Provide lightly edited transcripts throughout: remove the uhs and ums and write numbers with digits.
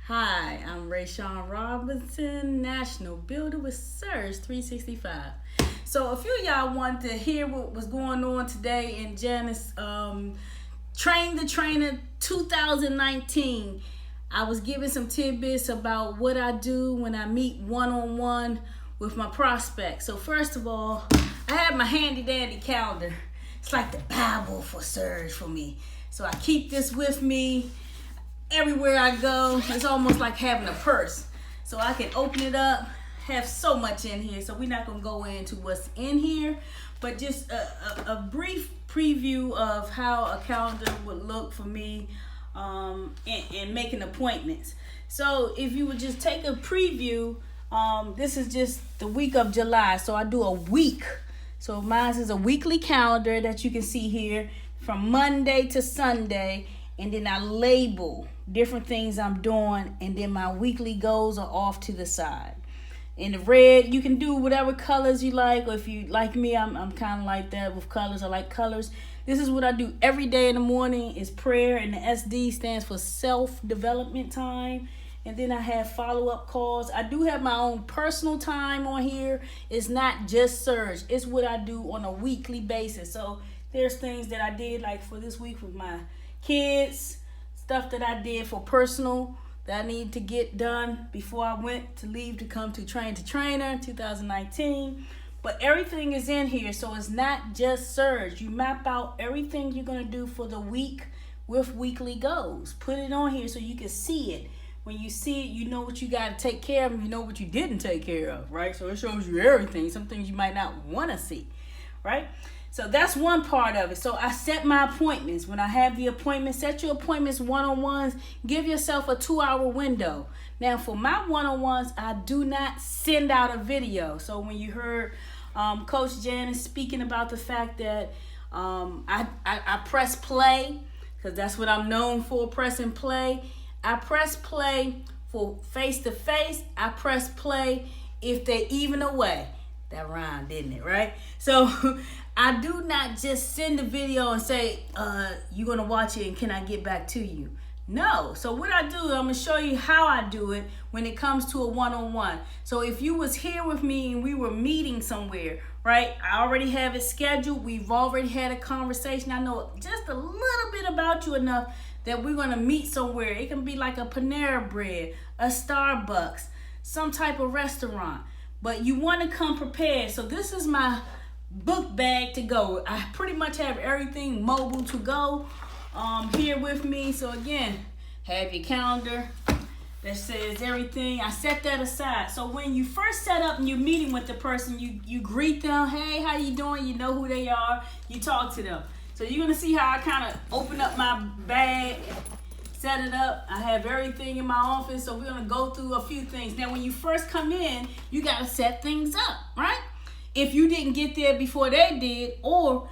Hi, I'm Rayshawn Robinson, National Builder with Surge 365. So a few of y'all wanted to hear what was going on today in Janice Train the Trainer 2019. I was giving some tidbits about what I do when I meet one-on-one with my prospects. So first of all, I have my handy dandy calendar. It's like the Bible for Surge for me. So I keep this with me everywhere I go. It's almost like having a purse. So I can open it up, have so much in here. So we're not going to go into what's in here, but just a brief preview of how a calendar would look for me and making appointments. So if you would just take a preview, this is just the week of July. So I do a week. So mine is a weekly calendar that you can see here from Monday to Sunday. And then I label different things I'm doing, and then my weekly goals are off to the side. In the red, you can do whatever colors you like, or if you like me, I'm kind of like that with colors. I like colors. This is what I do every day in the morning is prayer, and the SD stands for self-development time. And then I have follow-up calls. I do have my own personal time on here. It's not just Surge. It's what I do on a weekly basis. So there's things that I did like for this week with my kids, stuff that I did for personal that I need to get done before I went to leave to come to Trainer 2019. But everything is in here, so it's not just Surge. You map out everything you're going to do for the week with weekly goals. Put it on here so you can see it. When you see it, you know what you got to take care of, and you know what you didn't take care of, right? So it shows you everything. Some things you might not want to see, right? So that's one part of it. So I set my appointments. When I have the appointment, set your appointments one-on-ones. Give yourself a 2-hour window. Now for my one-on-ones, I do not send out a video. So when you heard Coach Janice speaking about the fact that I press play, because that's what I'm known for, press and play. I press play for face-to-face. I press play if they even away. That rhymed, didn't it, right? So I do not just send a video and say, you're going to watch it and can I get back to you? No. So what I do, I'm going to show you how I do it when it comes to a one-on-one. So if you was here with me and we were meeting somewhere, right? I already have it scheduled. We've already had a conversation. I know just a little bit about you enough that we're going to meet somewhere. It can be like a Panera Bread, a Starbucks, some type of restaurant. But you want to come prepared. So this is my book bag to go. I pretty much have everything mobile to go here with me. So again, have your calendar that says everything. I set that aside. So when you first set up and you're meeting with the person, you greet them. Hey, how you doing? You know who they are. You talk to them. So you're going to see how I kind of open up my bag, set it up. I have everything in my office. So we're going to go through a few things. Now, when you first come in, you got to set things up, right? If you didn't get there before they did, or,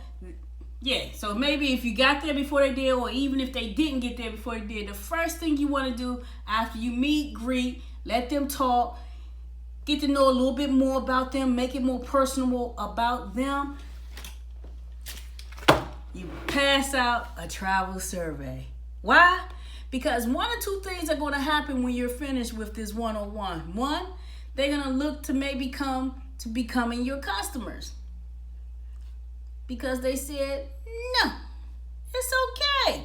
yeah, so maybe if you got there before they did, or even if they didn't get there before they did, the first thing you want to do after you meet, greet, let them talk, get to know a little bit more about them, make it more personal about them, you pass out a travel survey. Why? Because one or two things are going to happen when you're finished with this one-on-one. One, they're going to look to maybe come to becoming your customers. Because they said, no, it's okay.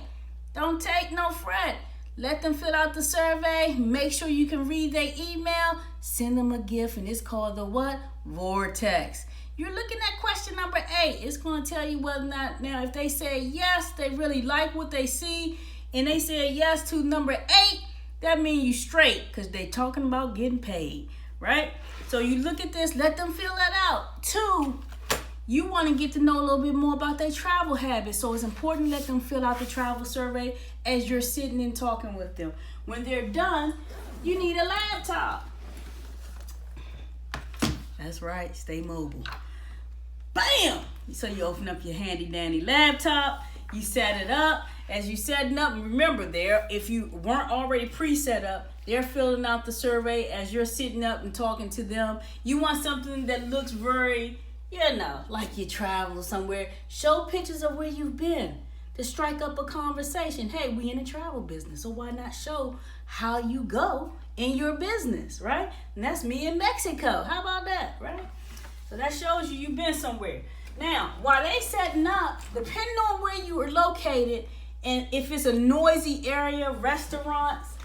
Don't take no fret. Let them fill out the survey. Make sure you can read their email. Send them a gift, and it's called the what? Vortex. You're looking at question number 8. It's going to tell you whether or not, now if they say yes, they really like what they see, and they say yes to number 8, that means you straight, because they talking about getting paid, right? So you look at this, let them fill that out. 2, you want to get to know a little bit more about their travel habits. So it's important to let them fill out the travel survey as you're sitting and talking with them. When they're done, you need a laptop. That's right, stay mobile. Bam! So you open up your handy dandy laptop, you set it up. As you setting up, remember there, if you weren't already pre-set up, they're filling out the survey as you're sitting up and talking to them. You want something that looks very, like you travel somewhere. Show pictures of where you've been. to strike up a conversation. Hey, we in the travel business, so why not show how you go in your business, right? And that's me in Mexico. How about that, right? So that shows you've been somewhere. Now, while they setting up, depending on where you are located, and if it's a noisy area, restaurants,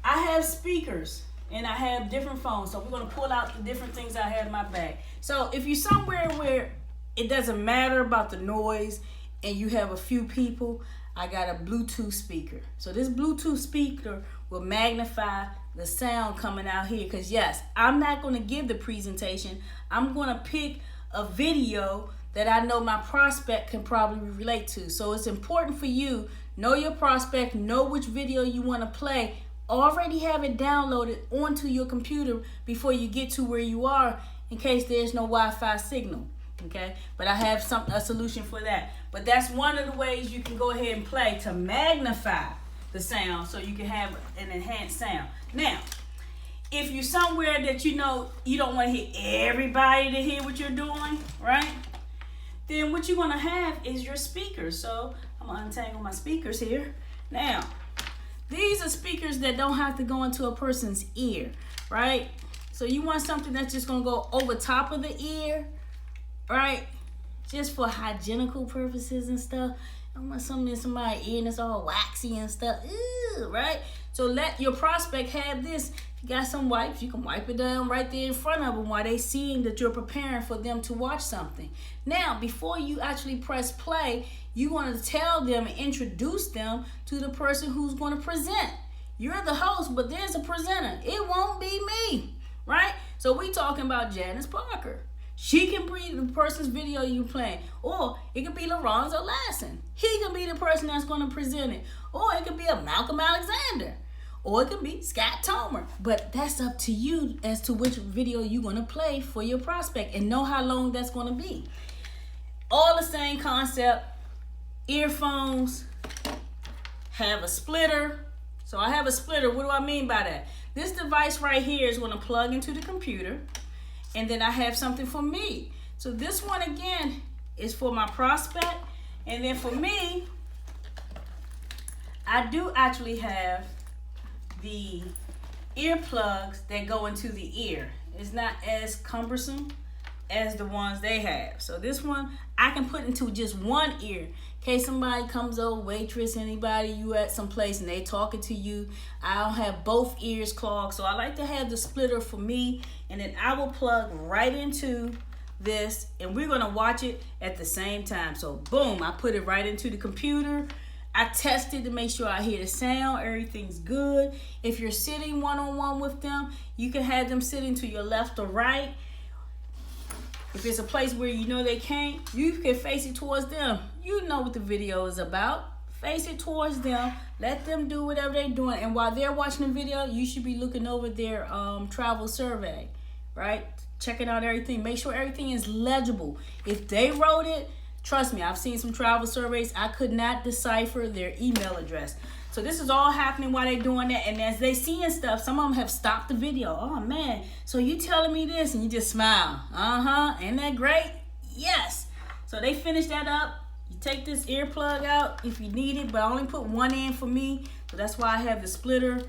I have speakers and I have different phones. So we're going to pull out the different things I have in my bag. So if you're somewhere where it doesn't matter about the noise and you have a few people, I got a Bluetooth speaker. So this Bluetooth speaker will magnify the sound coming out here. Because yes, I'm not going to give the presentation. I'm going to pick a video that I know my prospect can probably relate to. So it's important for you, know your prospect, know which video you want to play, already have it downloaded onto your computer before you get to where you are in case there's no Wi-Fi signal. Okay, but I have a solution for that. But that's one of the ways you can go ahead and play to magnify the sound so you can have an enhanced sound. Now, if you're somewhere that you know you don't want to hear everybody to hear what you're doing, right? Then what you're going to have is your speakers. So I'm going to untangle my speakers here. Now, these are speakers that don't have to go into a person's ear, right? So you want something that's just going to go over top of the ear, right? Just for hygienical purposes and stuff. I don't want something in somebody's ear and it's all waxy and stuff. Ew, right? So let your prospect have this. If you got some wipes, you can wipe it down right there in front of them while they seeing that you're preparing for them to watch something. Now, before you actually press play, you want to tell them and introduce them to the person who's going to present. You're the host, but there's a presenter. It won't be me, right? So we talking about Janice Parker. She can be the person's video you playing. Or it could be Lorenzo Lassen. He can be the person that's going to present it. Or it could be a Malcolm Alexander. Or it could be Scott Tomer. But that's up to you as to which video you're going to play for your prospect. And know how long that's going to be. All the same concept. Earphones. Have a splitter. So I have a splitter. What do I mean by that? This device right here is going to plug into the computer. And then I have something for me. So this one again is for my prospect. And then for me, I do actually have the earplugs that go into the ear. It's not as cumbersome as the ones they have. So this one I can put into just one ear. In case somebody comes over, waitress, anybody, you at some place and they talking to you, I don't have both ears clogged. So I like to have the splitter for me, and then I will plug right into this and we're gonna watch it at the same time. So boom, I put it right into the computer. I tested to make sure I hear the sound, everything's good. If you're sitting one-on-one with them, you can have them sitting to your left or right. If it's a place where you know they can't, you can face it towards them. You know what the video is about. Face it towards them. Let them do whatever they're doing. And while they're watching the video, you should be looking over their travel survey, right? Checking out everything. Make sure everything is legible. If they wrote it, trust me, I've seen some travel surveys. I could not decipher their email address. So this is all happening while they're doing that. And as they seeing stuff, some of them have stopped the video. Oh, man. So you telling me this? And you just smile. Uh-huh. Ain't that great? Yes. So they finish that up. You take this earplug out if you need it. But I only put one in for me. So that's why I have the splitter.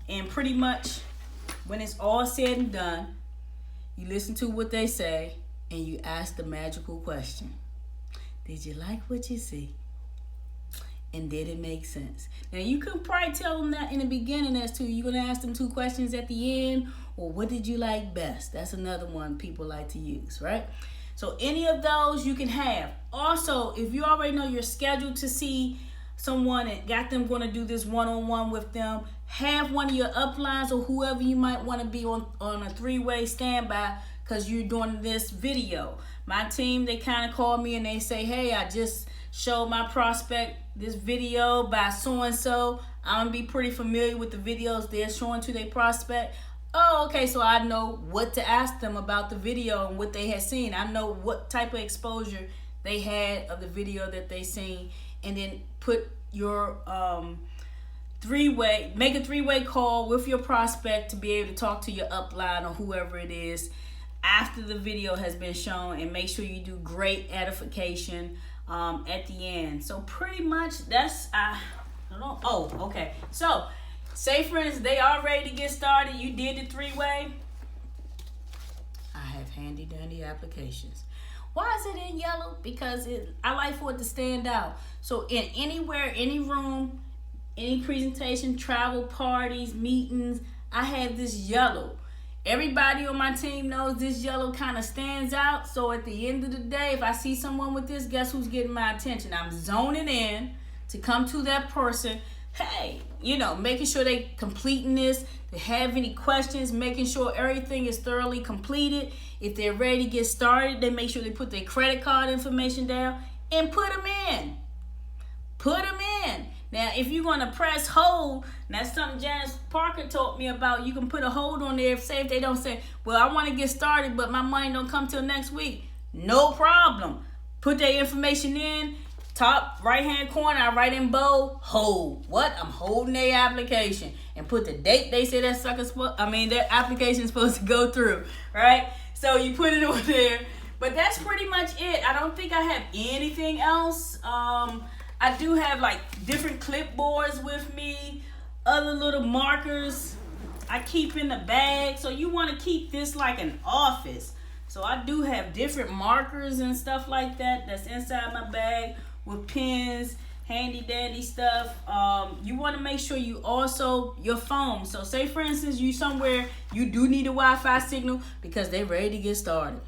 And pretty much when it's all said and done, you listen to what they say. And you ask the magical question. Did you like what you see? And did it make sense? Now, you can probably tell them that in the beginning as to you're going to ask them 2 questions at the end, or what did you like best? That's another one people like to use, right? So any of those you can have. Also, if you already know you're scheduled to see someone and got them going to do this one-on-one with them, have one of your uplines or whoever you might want to be on a 3-way standby because you're doing this video. My team, they kind of call me and they say, hey, I just showed my prospect this video by so-and-so. I'm going to be pretty familiar with the videos they're showing to their prospect. Oh, okay, so I know what to ask them about the video and what they had seen. I know what type of exposure they had of the video that they seen. And then put your make a 3-way call with your prospect to be able to talk to your upline or whoever it is after the video has been shown, and make sure you do great edification. at the end. So pretty much that's I don't know. Oh, okay. So say for instance they are ready to get started. You did the 3-way. I have handy dandy applications. Why is it in yellow? Because I like for it to stand out. So in anywhere, any room, any presentation, travel, parties, meetings, I have this yellow. Everybody on my team knows this yellow kind of stands out. So at the end of the day, if I see someone with this, guess who's getting my attention? I'm zoning in to come to that person. Hey, making sure they completing this. They have any questions, making sure everything is thoroughly completed. If they're ready to get started, they make sure they put their credit card information down and put them in. Put them in. Now, if you're going to press hold, that's something Janice Parker taught me about. You can put a hold on there. Say if they don't say, well, I want to get started, but my money don't come till next week. No problem. Put their information in. Top right-hand corner, I write in bold, hold. What? I'm holding their application. And put the date they say that application is supposed to go through. Right? So you put it over there. But that's pretty much it. I don't think I have anything else. I do have like different clipboards with me, other little markers I keep in the bag. So you want to keep this like an office. So I do have different markers and stuff like that that's inside my bag with pens, handy dandy stuff. You want to make sure you also, your phone. So say for instance, you somewhere, you do need a Wi-Fi signal because they're ready to get started.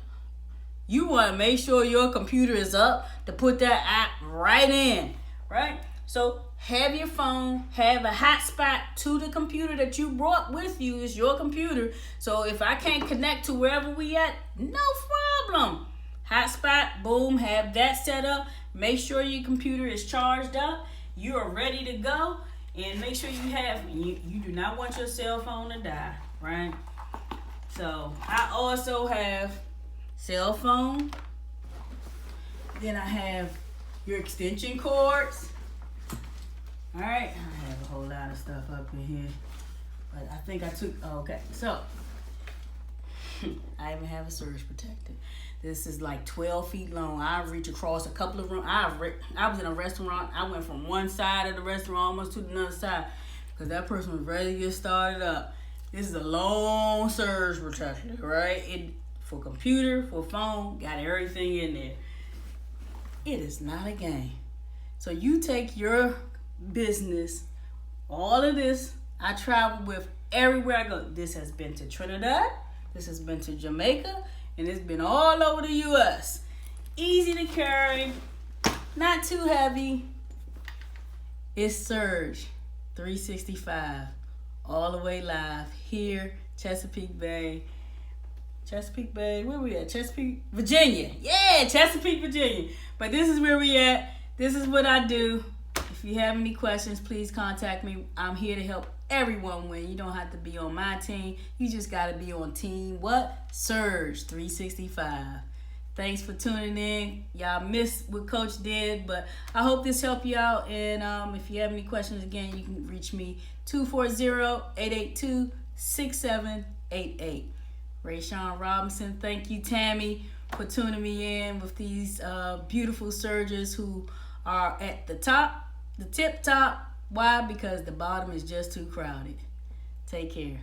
You want to make sure your computer is up to put that app right in. Right? So have your phone, have a hotspot to the computer that you brought with you. It's your computer. So if I can't connect to wherever we at, no problem. Hotspot, boom, have that set up. Make sure your computer is charged up. You are ready to go. And make sure you do not want your cell phone to die. Right? So I also have cell phone. Then I have your extension cords. All right, I have a whole lot of stuff up in here, but I think I took. Okay, so I even have a surge protector. This is like 12 feet long. I reach across a couple of rooms. I was in a restaurant. I went from one side of the restaurant almost to the other side because that person was ready to get started up. This is a long surge protector, right? For computer, for phone, got everything in there. It is not a game. So you take your business, all of this, I travel with everywhere I go. This has been to Trinidad, this has been to Jamaica, and it's been all over the U.S. Easy to carry, not too heavy. It's Surge 365, all the way live here, Chesapeake Bay, where we at? Chesapeake, Virginia. Yeah, Chesapeake, Virginia. But this is where we at. This is what I do. If you have any questions, please contact me. I'm here to help everyone win. You don't have to be on my team. You just got to be on team what? Surge 365. Thanks for tuning in. Y'all missed what Coach did, but I hope this helped you out. And if you have any questions, again, you can reach me 240-882-6788. Rayshawn Robinson. Thank you, Tammy, for tuning me in with these beautiful surgers who are at the top, the tip top. Why? Because the bottom is just too crowded. Take care.